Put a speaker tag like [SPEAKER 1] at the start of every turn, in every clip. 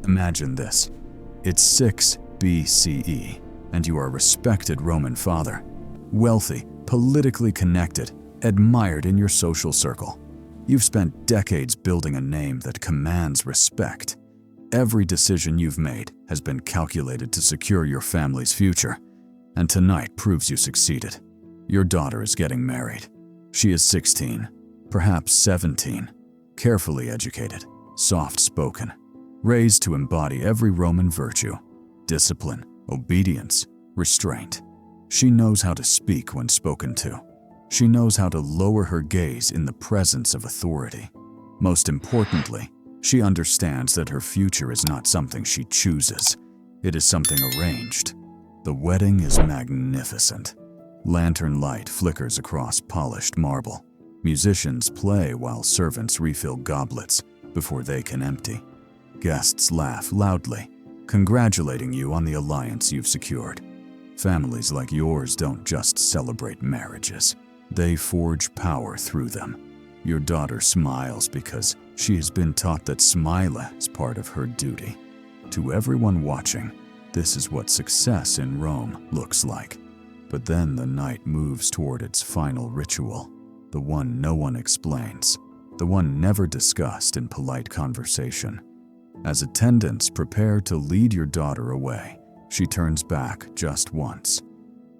[SPEAKER 1] Imagine this. It's 6 BCE, and you are a respected Roman father. Wealthy, politically connected, admired in your social circle. You've spent decades building a name that commands respect. Every decision you've made has been calculated to secure your family's future, and tonight proves you succeeded. Your daughter is getting married. She is 16, perhaps 17, carefully educated, soft-spoken, raised to embody every Roman virtue: discipline, obedience, restraint. She knows how to speak when spoken to. She knows how to lower her gaze in the presence of authority. Most importantly, she understands that her future is not something she chooses. It is something arranged. The wedding is magnificent. Lantern light flickers across polished marble. Musicians play while servants refill goblets before they can empty. Guests laugh loudly, congratulating you on the alliance you've secured. Families like yours don't just celebrate marriages. They forge power through them. Your daughter smiles because she has been taught that smile is part of her duty. To everyone watching, this is what success in Rome looks like. But then the night moves toward its final ritual, the one no one explains, the one never discussed in polite conversation. As attendants prepare to lead your daughter away, she turns back just once.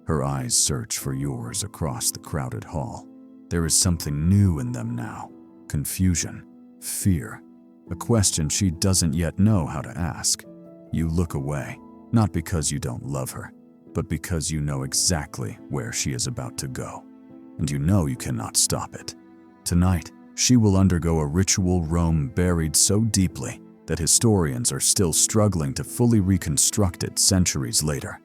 [SPEAKER 1] Her eyes search for yours across the crowded hall. There is something new in them now: confusion, fear, a question she doesn't yet know how to ask. You look away, not because you don't love her, but because you know exactly where she is about to go. And you know you cannot stop it. Tonight, she will undergo a ritual Rome buried so deeply that historians are still struggling to fully reconstruct it centuries later.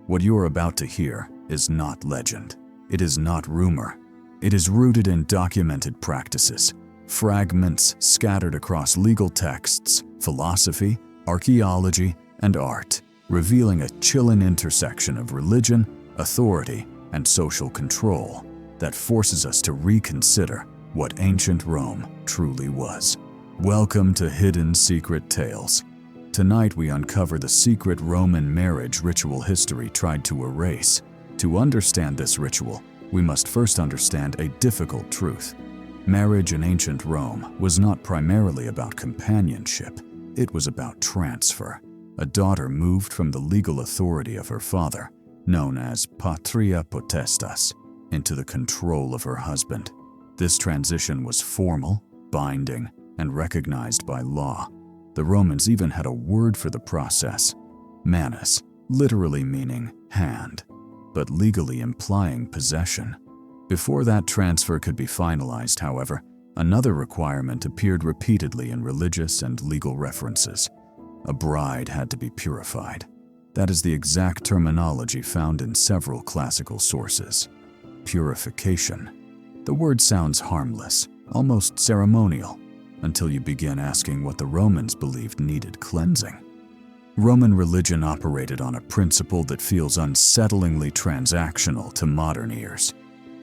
[SPEAKER 1] What you are about to hear is not legend. It is not rumor. It is rooted in documented practices, fragments scattered across legal texts, philosophy, archaeology, and art, revealing a chilling intersection of religion, authority, and social control that forces us to reconsider what ancient Rome truly was. Welcome to Hidden Secret Tales. Tonight we uncover the secret Roman marriage ritual history tried to erase. To understand this ritual, we must first understand a difficult truth. Marriage in ancient Rome was not primarily about companionship. It was about transfer. A daughter moved from the legal authority of her father, known as patria potestas, into the control of her husband. This transition was formal, binding, and recognized by law. The Romans even had a word for the process: manus, literally meaning hand, but legally implying possession. Before that transfer could be finalized, however, another requirement appeared repeatedly in religious and legal references. A bride had to be purified. That is the exact terminology found in several classical sources. Purification. The word sounds harmless, almost ceremonial, until you begin asking what the Romans believed needed cleansing. Roman religion operated on a principle that feels unsettlingly transactional to modern ears.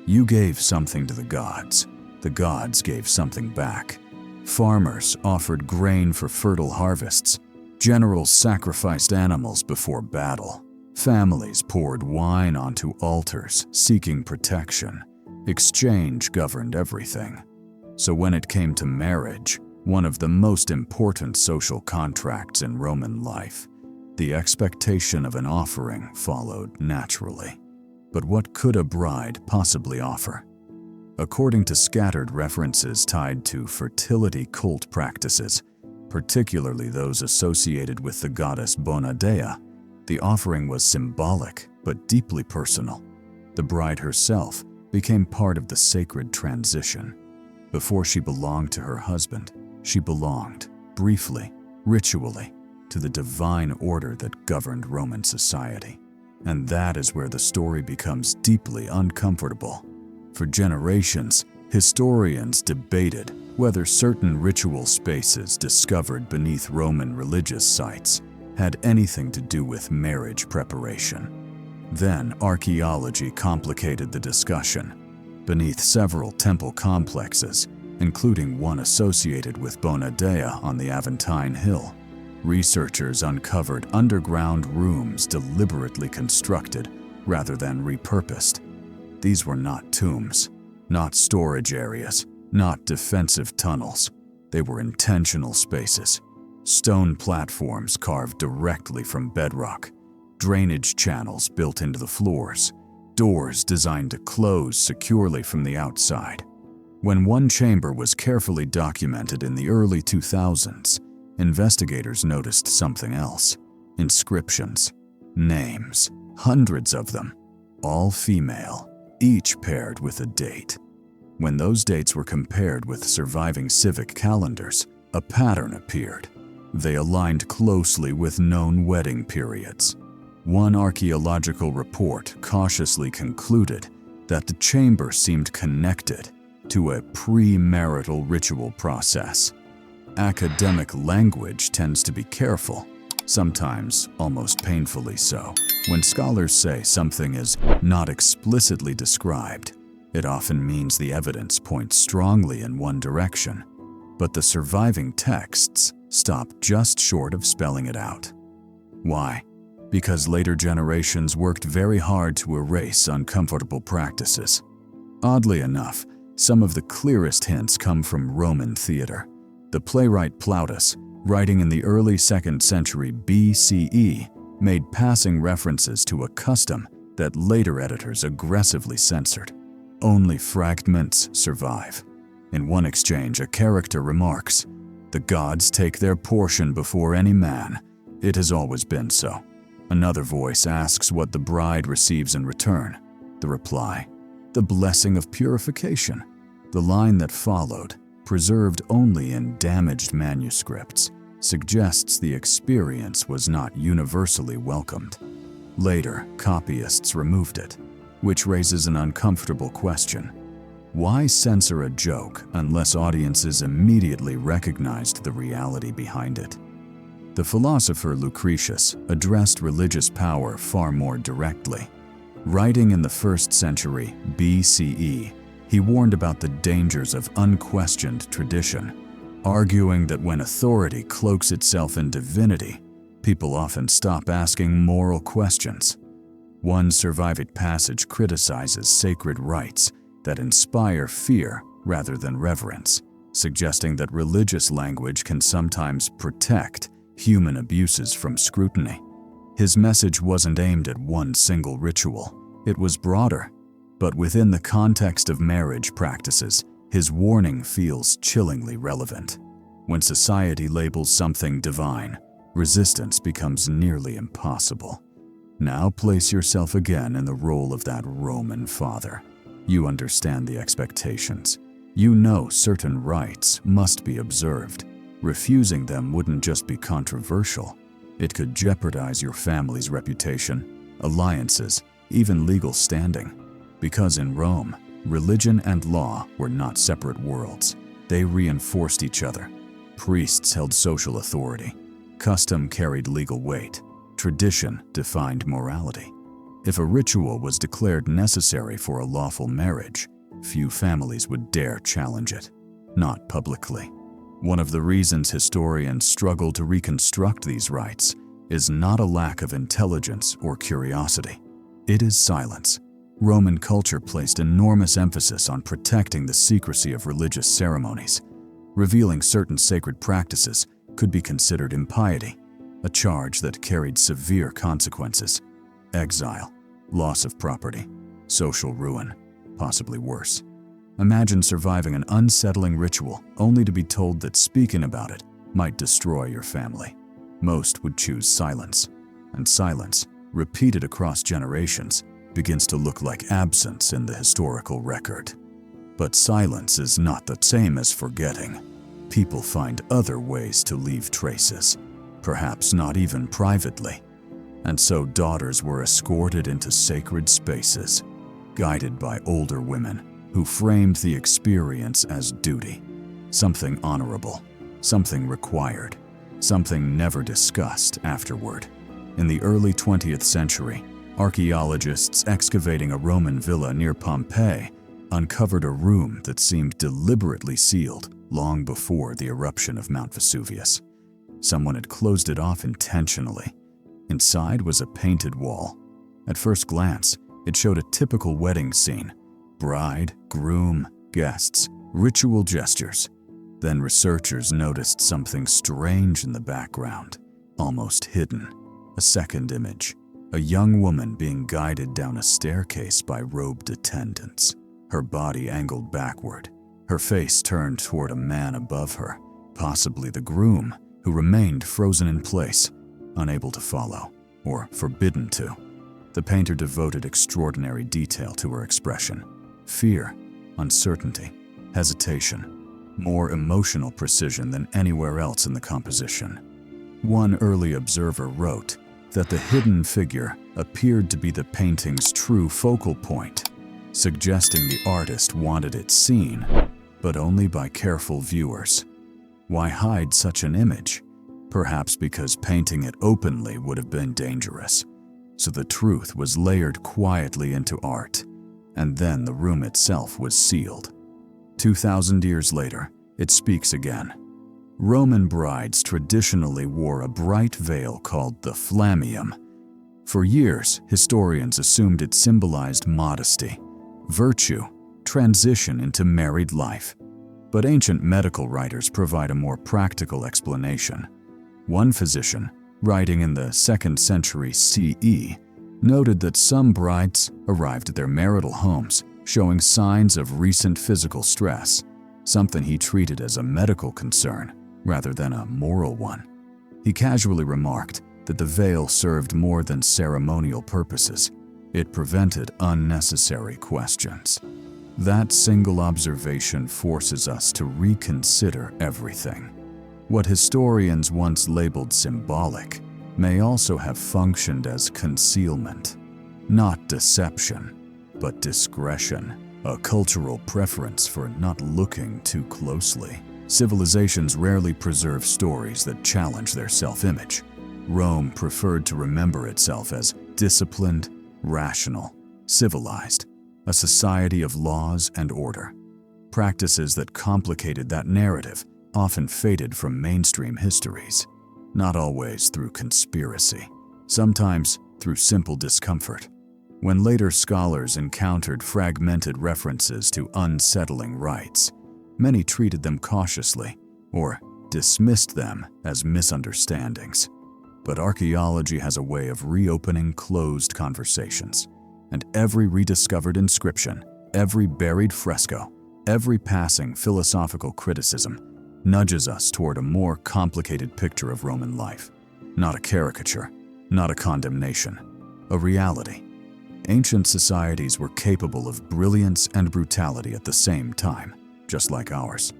[SPEAKER 1] You gave something to the gods gave something back. Farmers offered grain for fertile harvests. Generals sacrificed animals before battle. Families poured wine onto altars, seeking protection. Exchange governed everything. So when it came to marriage, one of the most important social contracts in Roman life, the expectation of an offering followed naturally. But what could a bride possibly offer? According to scattered references tied to fertility cult practices, particularly those associated with the goddess Bona Dea, the offering was symbolic but deeply personal. The bride herself became part of the sacred transition. Before she belonged to her husband, she belonged, briefly, ritually, to the divine order that governed Roman society. And that is where the story becomes deeply uncomfortable. For generations, historians debated whether certain ritual spaces discovered beneath Roman religious sites had anything to do with marriage preparation. Then archaeology complicated the discussion. Beneath several temple complexes, including one associated with Bona Dea on the Aventine Hill, researchers uncovered underground rooms deliberately constructed rather than repurposed. These were not tombs, not storage areas, not defensive tunnels. They were intentional spaces. Stone platforms carved directly from bedrock, drainage channels built into the floors, doors designed to close securely from the outside. When one chamber was carefully documented in the early 2000s, investigators noticed something else. Inscriptions, names, hundreds of them, all female, each paired with a date. When those dates were compared with surviving civic calendars, a pattern appeared. They aligned closely with known wedding periods. One archaeological report cautiously concluded that the chamber seemed connected to a premarital ritual process. Academic language tends to be careful, sometimes almost painfully so. When scholars say something is not explicitly described, it often means the evidence points strongly in one direction, but the surviving texts stop just short of spelling it out. Why? Because later generations worked very hard to erase uncomfortable practices. Oddly enough, some of the clearest hints come from Roman theater. The playwright Plautus, writing in the early 2nd century BCE, made passing references to a custom that later editors aggressively censored. Only fragments survive. In one exchange, a character remarks, "The gods take their portion before any man. It has always been so." Another voice asks what the bride receives in return. The reply, "The blessing of purification." The line that followed, preserved only in damaged manuscripts, suggests the experience was not universally welcomed. Later, copyists removed it, which raises an uncomfortable question. Why censor a joke unless audiences immediately recognized the reality behind it? The philosopher Lucretius addressed religious power far more directly. Writing in the 1st century BCE, he warned about the dangers of unquestioned tradition, arguing that when authority cloaks itself in divinity, people often stop asking moral questions. One surviving passage criticizes sacred rites that inspire fear rather than reverence, suggesting that religious language can sometimes protect human abuses from scrutiny. His message wasn't aimed at one single ritual. It was broader, but within the context of marriage practices, his warning feels chillingly relevant. When society labels something divine, resistance becomes nearly impossible. Now place yourself again in the role of that Roman father. You understand the expectations. You know certain rites must be observed. Refusing them wouldn't just be controversial. It could jeopardize your family's reputation, alliances, even legal standing. Because in Rome, religion and law were not separate worlds. They reinforced each other. Priests held social authority. Custom carried legal weight. Tradition defined morality. If a ritual was declared necessary for a lawful marriage, few families would dare challenge it, not publicly. One of the reasons historians struggle to reconstruct these rites is not a lack of intelligence or curiosity. It is silence. Roman culture placed enormous emphasis on protecting the secrecy of religious ceremonies. Revealing certain sacred practices could be considered impiety, a charge that carried severe consequences: exile, loss of property, social ruin, possibly worse. Imagine surviving an unsettling ritual only to be told that speaking about it might destroy your family. Most would choose silence, and silence, repeated across generations, begins to look like absence in the historical record. But silence is not the same as forgetting. People find other ways to leave traces, perhaps not even privately. And so daughters were escorted into sacred spaces, guided by older women who framed the experience as duty, something honorable, something required, something never discussed afterward. In the early 20th century, archaeologists excavating a Roman villa near Pompeii uncovered a room that seemed deliberately sealed long before the eruption of Mount Vesuvius. Someone had closed it off intentionally. Inside was a painted wall. At first glance, it showed a typical wedding scene: bride, groom, guests, ritual gestures. Then researchers noticed something strange in the background, almost hidden. A second image: a young woman being guided down a staircase by robed attendants, her body angled backward, her face turned toward a man above her, possibly the groom, who remained frozen in place, unable to follow, or forbidden to. The painter devoted extraordinary detail to her expression: fear, uncertainty, hesitation, more emotional precision than anywhere else in the composition. One early observer wrote that the hidden figure appeared to be the painting's true focal point, suggesting the artist wanted it seen, but only by careful viewers. Why hide such an image? Perhaps because painting it openly would have been dangerous. So the truth was layered quietly into art, and then the room itself was sealed. 2,000 years later, it speaks again. Roman brides traditionally wore a bright veil called the flammeum. For years, historians assumed it symbolized modesty, virtue, transition into married life. But ancient medical writers provide a more practical explanation. One physician, writing in the 2nd century CE, noted that some brides arrived at their marital homes showing signs of recent physical stress, something he treated as a medical concern rather than a moral one. He casually remarked that the veil served more than ceremonial purposes. It prevented unnecessary questions. That single observation forces us to reconsider everything. What historians once labeled symbolic may also have functioned as concealment, not deception, but discretion, a cultural preference for not looking too closely. Civilizations rarely preserve stories that challenge their self-image. Rome preferred to remember itself as disciplined, rational, civilized, a society of laws and order. Practices that complicated that narrative often faded from mainstream histories, not always through conspiracy, sometimes through simple discomfort. When later scholars encountered fragmented references to unsettling rites, many treated them cautiously or dismissed them as misunderstandings. But archaeology has a way of reopening closed conversations, and every rediscovered inscription, every buried fresco, every passing philosophical criticism nudges us toward a more complicated picture of Roman life. Not a caricature, not a condemnation, a reality. Ancient societies were capable of brilliance and brutality at the same time, just like ours.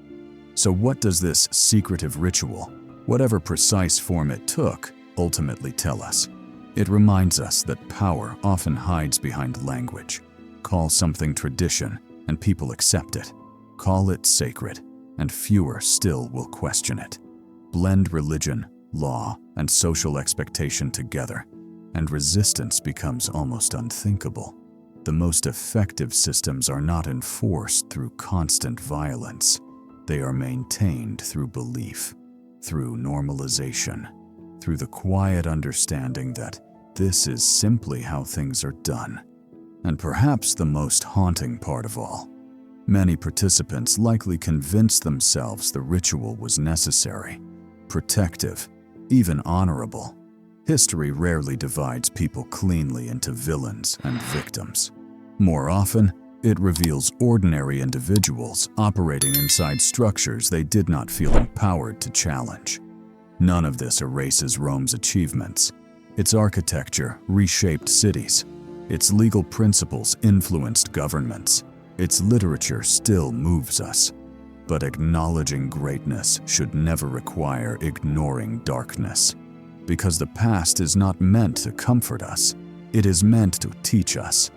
[SPEAKER 1] So what does this secretive ritual, whatever precise form it took, ultimately tell us? It reminds us that power often hides behind language. Call something tradition, and people accept it. Call it sacred, and fewer still will question it. Blend religion, law, and social expectation together, and resistance becomes almost unthinkable. The most effective systems are not enforced through constant violence. They are maintained through belief, through normalization, through the quiet understanding that this is simply how things are done. And perhaps the most haunting part of all, many participants likely convinced themselves the ritual was necessary, protective, even honorable. History rarely divides people cleanly into villains and victims. More often, it reveals ordinary individuals operating inside structures they did not feel empowered to challenge. None of this erases Rome's achievements. Its architecture reshaped cities. Its legal principles influenced governments. Its literature still moves us. But acknowledging greatness should never require ignoring darkness. Because the past is not meant to comfort us. It is meant to teach us.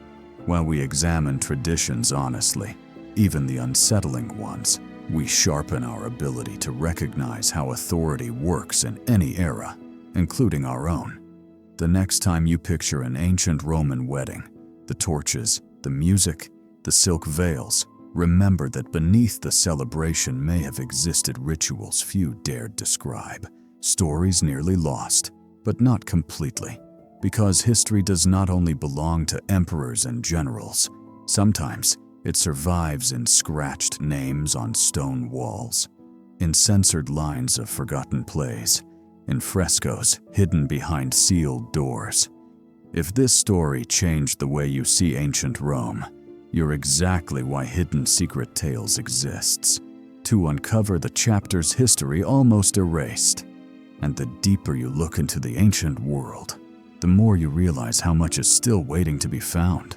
[SPEAKER 1] While we examine traditions honestly, even the unsettling ones, we sharpen our ability to recognize how authority works in any era, including our own. The next time you picture an ancient Roman wedding, the torches, the music, the silk veils, remember that beneath the celebration may have existed rituals few dared describe, Stories nearly lost, but not completely, because history does not only belong to emperors and generals. Sometimes it survives in scratched names on stone walls, in censored lines of forgotten plays, in frescoes hidden behind sealed doors. If this story changed the way you see ancient Rome, you're exactly why Hidden Secret Tales exists, to uncover the chapter's history almost erased. And the deeper you look into the ancient world, the more you realize how much is still waiting to be found.